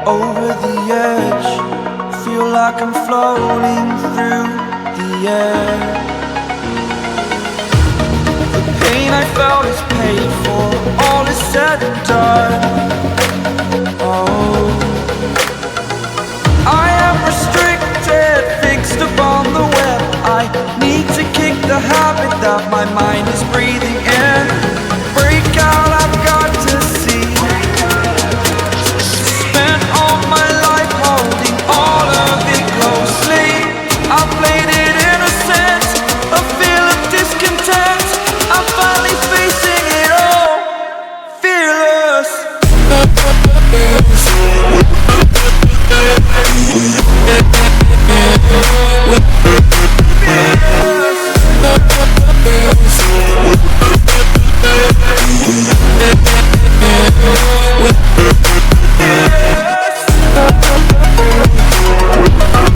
Over the edge, feel like I'm floating through the air. The pain I felt is paid for, all is said and done. Oh, I am restricted, fixed upon the web. I need to kick the habit that my mind is breathing in. Break out, I've got to see. Spent all my life holding all of it closely. I played it innocent, a feel of discontent. I'm finally facing it all, fearless. Fearless.